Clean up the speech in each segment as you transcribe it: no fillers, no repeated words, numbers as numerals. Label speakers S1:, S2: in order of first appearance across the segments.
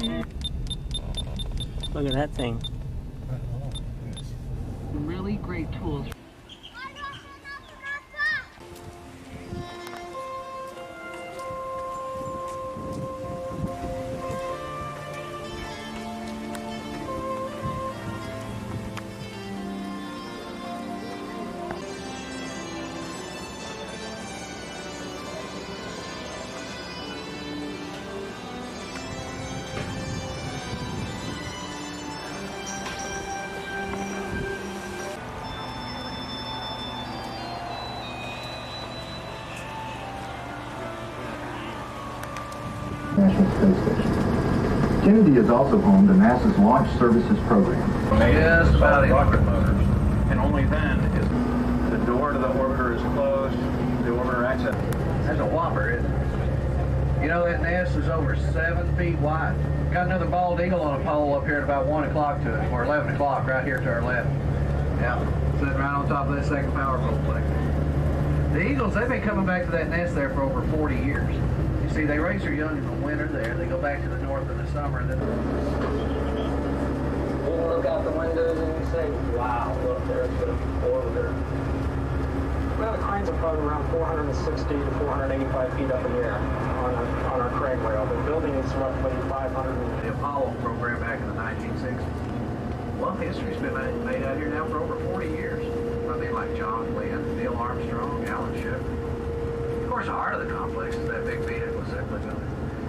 S1: Look at that thing.
S2: Really great tools.
S3: Kennedy is also home to NASA's Launch Services Program.
S4: Just about the rocket motors, and only then is the door to the orbiter is closed, the orbiter access.
S5: That's a whopper, isn't it? You know, that nest is over 7 feet wide. Got another bald eagle on a pole up here at about 1 o'clock to it, or 11 o'clock right here to our left. Yeah, sitting right on top of that second power pole place. The eagles, they've been coming back to that nest there for over 40 years. You see, they raise their young in the winter there. They go back to the north in the summer. And then
S6: you look out the windows and you say, wow, look, there's the orbiter. Well, the cranes are probably around 460 to 485 feet up in the air on our crane rail. The building is roughly 500.
S5: The Apollo program back in the 1960s. Well, history's been made out here now for over 40 years. I mean, like John Glenn, Neil Armstrong, Alan Shepard. Of course, the heart of the complex is that big vehicle assembly building.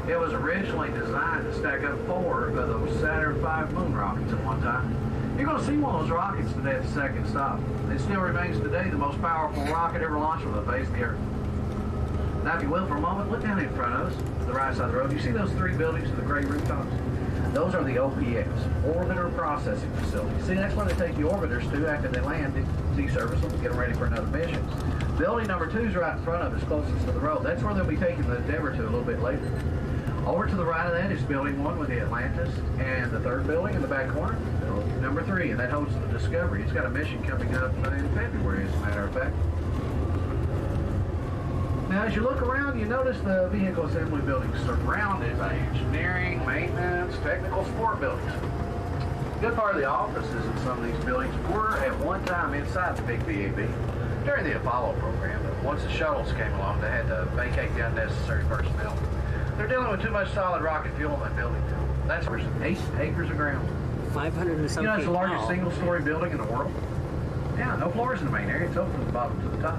S5: It was originally designed to stack up 4 of those Saturn V moon rockets at one time. You're going to see one of those rockets today at the second stop. It still remains today the most powerful rocket ever launched from the face of the Earth. Now, if you will, for a moment, look down in front of us, to the right side of the road. You see those 3 buildings with the gray rooftops? Those are the OPS, Orbiter Processing Facility. See, that's where they take the orbiters to after they land, deservice them, get them ready for another mission. Building number 2 is right in front of us, closest to the road. That's where they'll be taking the Endeavour to a little bit later. Over to the right of that is building 1 with the Atlantis, and the 3rd building in the back corner, building number 3, and that holds the Discovery. It's got a mission coming up in February, as a matter of fact. Now, as you look around, you notice the vehicle assembly buildings surrounded by engineering, maintenance, technical support buildings. Good part of the offices in some of these buildings were at one time inside the big VAB during the Apollo program, but once the shuttles came along, they had to vacate the unnecessary personnel. They're dealing with too much solid rocket fuel in that building. That's for 8 acres of ground.
S1: 500 and something.
S5: You know, it's the largest
S1: tall.
S5: single-story building in the world. Yeah, no floors in the main area. It's open from the bottom to the top.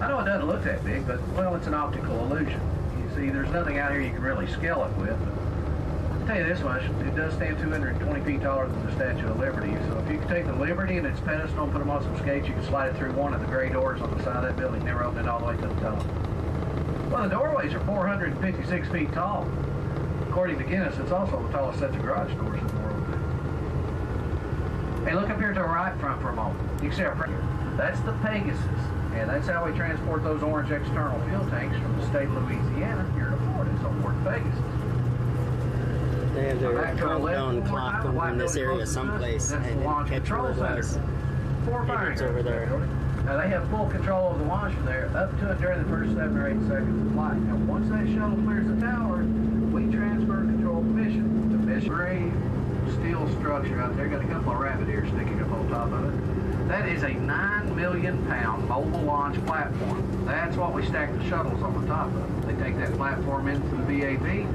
S5: I know it doesn't look that big, but, well, it's an optical illusion. You see, there's nothing out here you can really scale it with. I'll tell you this much, it does stand 220 feet taller than the Statue of Liberty, so if you could take the Liberty and its pedestal and put them on some skates, you can slide it through one of the gray doors on the side of that building, never open it all the way to the top. Well, the doorways are 456 feet tall. According to Guinness, it's also the tallest set of garage doors in the world. Hey, look up here to our right front for a moment. You can see our print. That's the Pegasus. And that's how we transport those orange external fuel tanks from the state of Louisiana here to Florida. It's on board Pegasus.
S1: They have their countdown clock over in this area someplace. I didn't catch where it was. Maybe it's over there.
S5: Now, they have full control of the launch from there up to and during the first 7 or 8 seconds of flight. Now, once that shuttle clears the tower, we transfer control of the mission. The mission grade steel structure out there, got a couple of rabbit ears sticking up on top of it. That is a 9 million pound mobile launch platform. That's what we stack the shuttles on the top of. They take that platform into the VAB,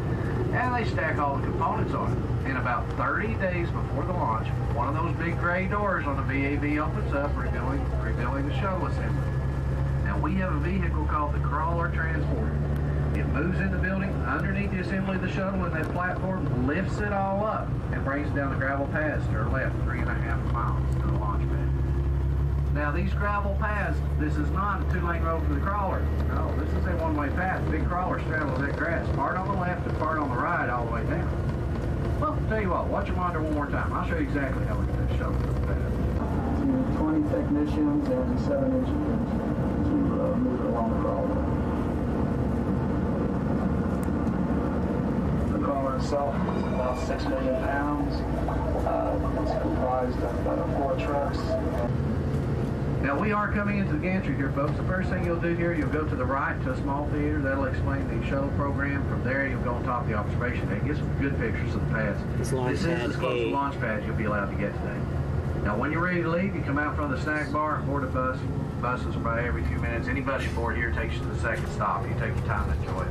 S5: and they stack all the components on it. And about 30 days before the launch, one of those big gray doors on the VAB opens up, revealing the shuttle assembly. Now, we have a vehicle called the Crawler Transporter. It moves in the building underneath the assembly of the shuttle, and that platform lifts it all up and brings it down the gravel paths to our left, 3.5 miles to the launch pad. Now, these gravel paths, this is not a 2-lane road for the crawler. No, this is a 1-way path. Big crawler straddles that grass, part on the left and part on the right all the way down. Well, I'll tell you what, watch them under one more time. I'll show you exactly how we get that shuttle to the pad.
S6: 20 technicians and 7 engineers to move it along the crawler. The crawler itself is about 6 million pounds. It's comprised of 4 trucks.
S5: Now we are coming into the gantry here, folks. The first thing you'll do here, you'll go to the right to a small theater. That'll explain the shuttle program. From there, you'll go on top of the observation deck. Get some good pictures of the pads. This is as close to launch pads you'll be allowed to get today. Now, when you're ready to leave, you come out from the snack bar, board a bus. Buses are by every few minutes. Any bus you board here takes you to the second stop. You take your time and enjoy it.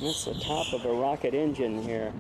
S1: That's the top of a rocket engine here.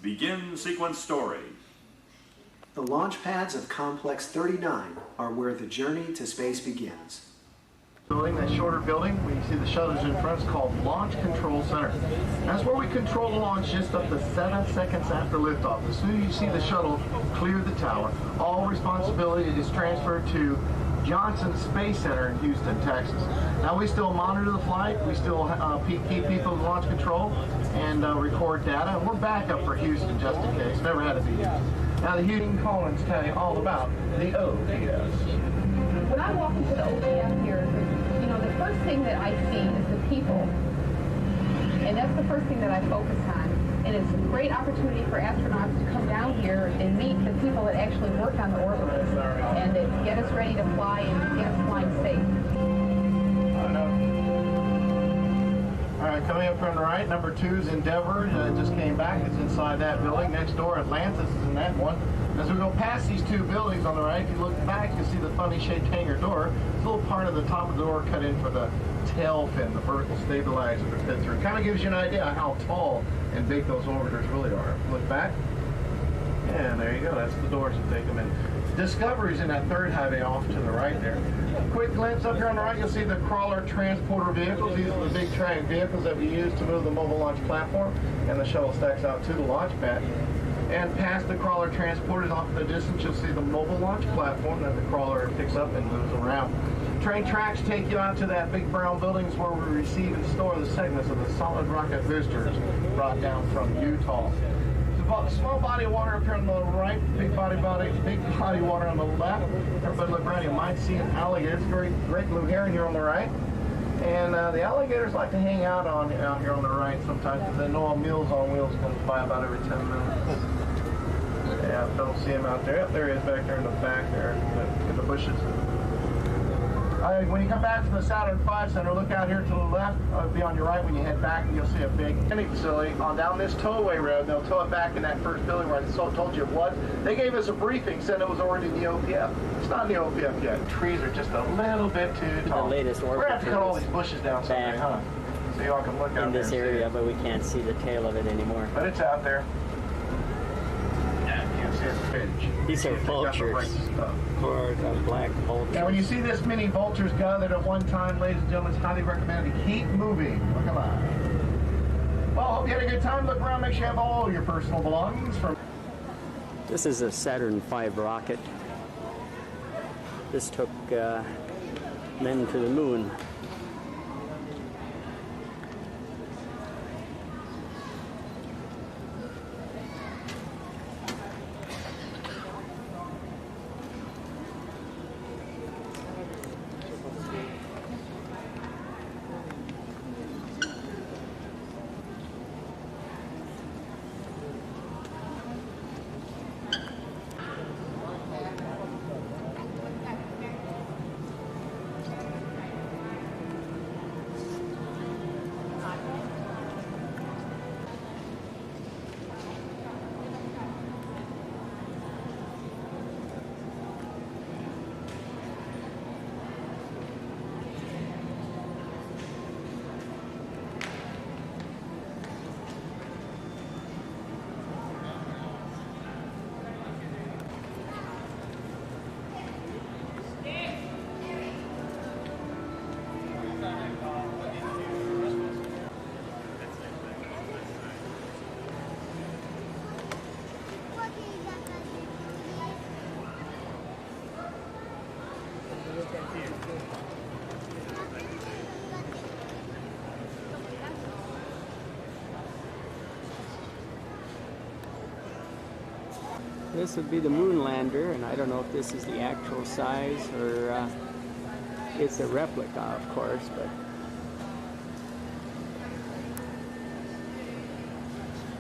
S2: Begin sequence story.
S7: The launch pads of Complex 39 are where the journey to space begins.
S5: Building, that shorter building, where you see the shutters in front, is called Launch Control Center. That's where we control the launch just up to 7 seconds after liftoff. As soon as you see the shuttle clear the tower, all responsibility is transferred to Johnson Space Center in Houston, Texas. Now we still monitor the flight, we still keep people in launch control and record data, and we're back up for Houston just in case. Never had to be used. Now the Houston Collins tell you all about the ODS.
S8: When I walk into the OPF here, you know, the first thing that I see is the people. And that's the first thing that I focus on. And it's a great opportunity for astronauts to come down here and meet the people that actually work on the orbiters and that get us ready to fly and get us flying safe.
S5: All right, coming up from the right, number 2 is Endeavour. Just came back. It's inside that building. Next door, Atlantis is in that one.
S9: As we go past these two buildings on the right, if you look back, you'll see the funny shaped hangar door. It's a little part of the top of the door cut in for the tail fin, the vertical stabilizer to fit through. It kind of gives you an idea how tall and big those orbiters really are. Look back. And there you go. That's the doors that take them in. Discovery's in that third high bay off to the right there. Quick glimpse up here on the right, you'll see the crawler transporter vehicles. These are the big track vehicles that we use to move the mobile launch platform, and the shuttle stacks out to the launch pad. And past the crawler transporters off in the distance, you'll see the mobile launch platform that the crawler picks up and moves around. Train tracks take you out to that big brown buildings where we receive and store the segments of the solid rocket boosters brought down from Utah. Small body of water up here on the right, big body water on the left. Everybody look around, you might see an alligator. It's a great blue heron here on the right. And the alligators like to hang out here on the right sometimes because they know Meals on Wheels comes by about every 10 minutes. Yeah, don't see him out there. Yep, there he is back there in the back there in the bushes. When you come back to the Saturn V Center, look out here to the left. It'll be on your right when you head back, and you'll see a big landing facility on down this towaway road. They'll tow it back in that first building where I told you it was. They gave us a briefing, said it was already in the OPF. It's not in the OPF yet. Trees are just a little bit too tall.
S1: The latest orbiter.
S9: We're going to have to cut all these bushes down someday, huh? So y'all can look out
S1: in this area, but we can't see the tail of it anymore.
S9: But it's out there.
S1: These are vultures, or black vultures.
S9: Now, when you see this many vultures gathered at one time, ladies and gentlemen, it's highly recommended to keep moving. Look alive. Well, hope you had a good time. Look around, make sure you have all your personal belongings.
S1: This is a Saturn V rocket. This took men to the moon. This would be the moon lander, and I don't know if this is the actual size or it's a replica, of course, but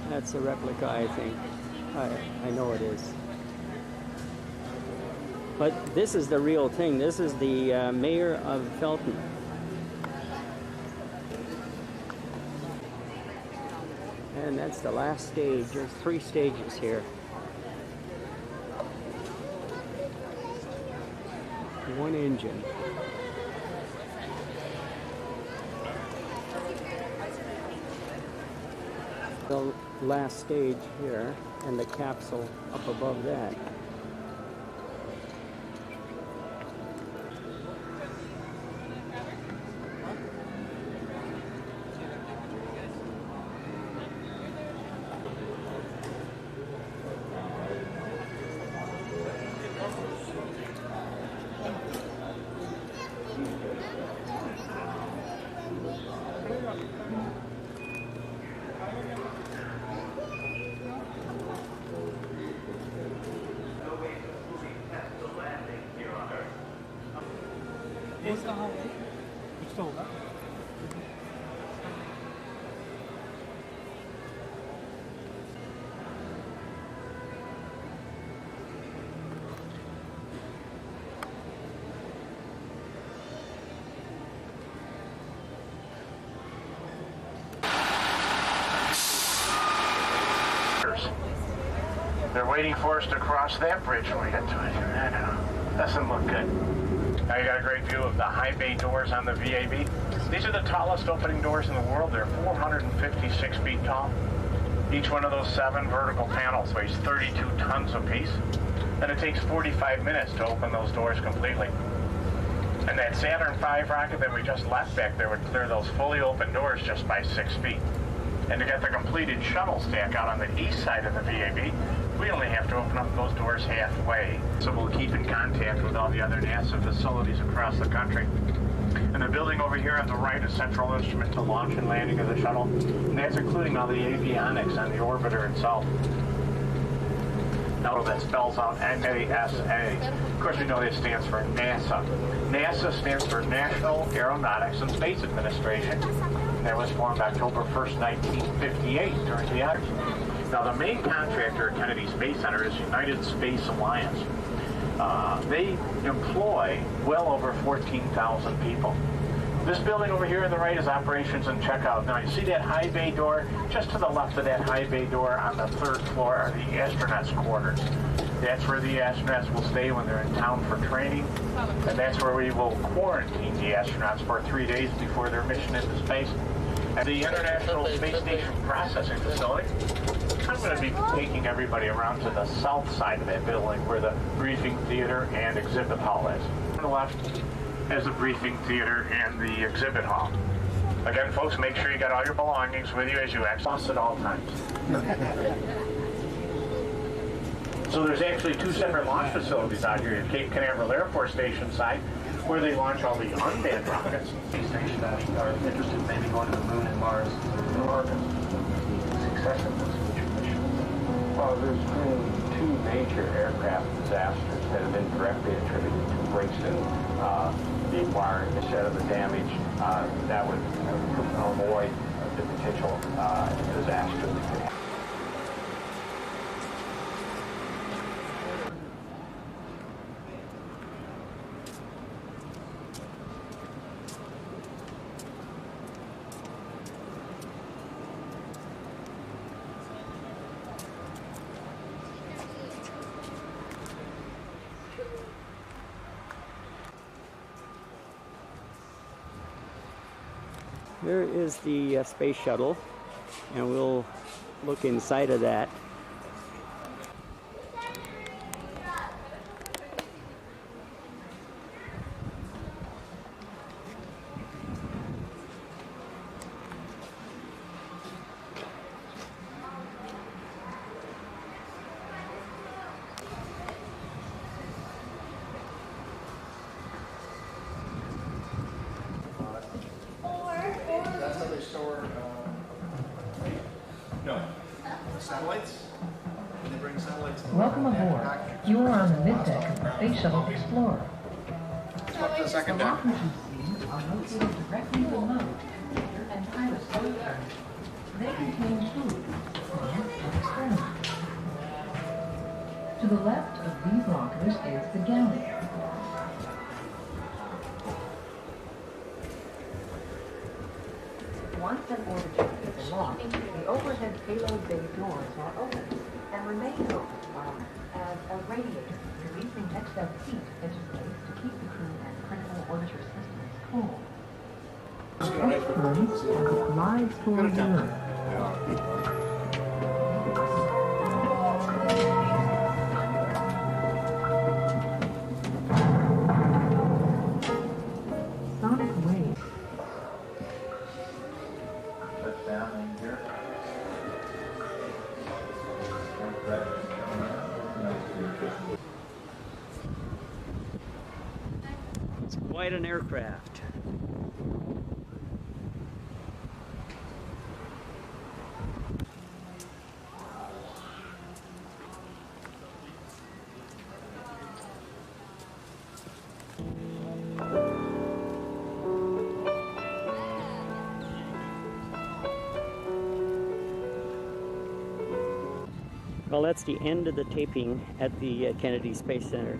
S1: that's a replica, I think. I know it is. But this is the real thing. This is the mayor of Felton. And that's the last stage. There's 3 stages here. One engine. The last stage here, and the capsule up above that.
S4: They're waiting for us to cross that bridge when we get to it. That doesn't look good. Now you got a great view of the high bay doors on the VAB. These are the tallest opening doors in the world. They're 456 feet tall. Each one of those 7 vertical panels weighs 32 tons apiece. And it takes 45 minutes to open those doors completely. And that Saturn V rocket that we just left back there would clear those fully open doors just by 6 feet. And to get the completed shuttle stack out on the east side of the VAB, we only have to open up those doors halfway. So we'll keep in contact with all the other NASA facilities across the country. And the building over here on the right is Central Instrument to launch and landing of the shuttle. And that's including all the avionics on the orbiter itself. Now that spells out NASA. Of course, we know that stands for NASA. NASA stands for National Aeronautics and Space Administration. That was formed October 1st, 1958 during the honors. Now, the main contractor at Kennedy Space Center is United Space Alliance. They employ well over 14,000 people. This building over here on the right is operations and checkout. Now, you see that high bay door? Just to the left of that high bay door on the 3rd floor are the astronauts' quarters. That's where the astronauts will stay when they're in town for training. And that's where we will quarantine the astronauts for 3 days before their mission into space. At the International Space Station Processing Facility, I'm going to be taking everybody around to the south side of that building where the briefing theater and exhibit hall is. On the left is the briefing theater and the exhibit hall. Again, folks, make sure you got all your belongings with you as you access at all times. So there's actually 2 separate launch facilities out here at Cape Canaveral Air Force Station site, where they launch all the unmanned rockets.
S5: Space station that are interested in maybe going to the moon and Mars in orbit. The success of those future missions.
S6: Well, there's been 2 major aircraft disasters that have been directly attributed to Brixton. The wiring, the shed of the damage, that would avoid the potential disaster that could happen.
S1: Here is the space shuttle, and we'll look inside of that.
S9: Satellites? When they bring satellites to the
S10: Welcome aboard. You are on the middeck of the Space Shuttle Explorer.
S9: Up to the second deck.
S10: The rockets are located directly below and pilots will return. They contain food, and experiments. To the left of these lockers is the galley. Once an orbiter is aloft, the overhead payload bay doors are open and remain open as a radiator, releasing excess heat into space to keep the crew and critical orbiter systems cool. Excellence of live for Europe. Sonic wave.
S4: Down in here.
S1: It's quite an aircraft. Well, that's the end of the taping at the Kennedy Space Center.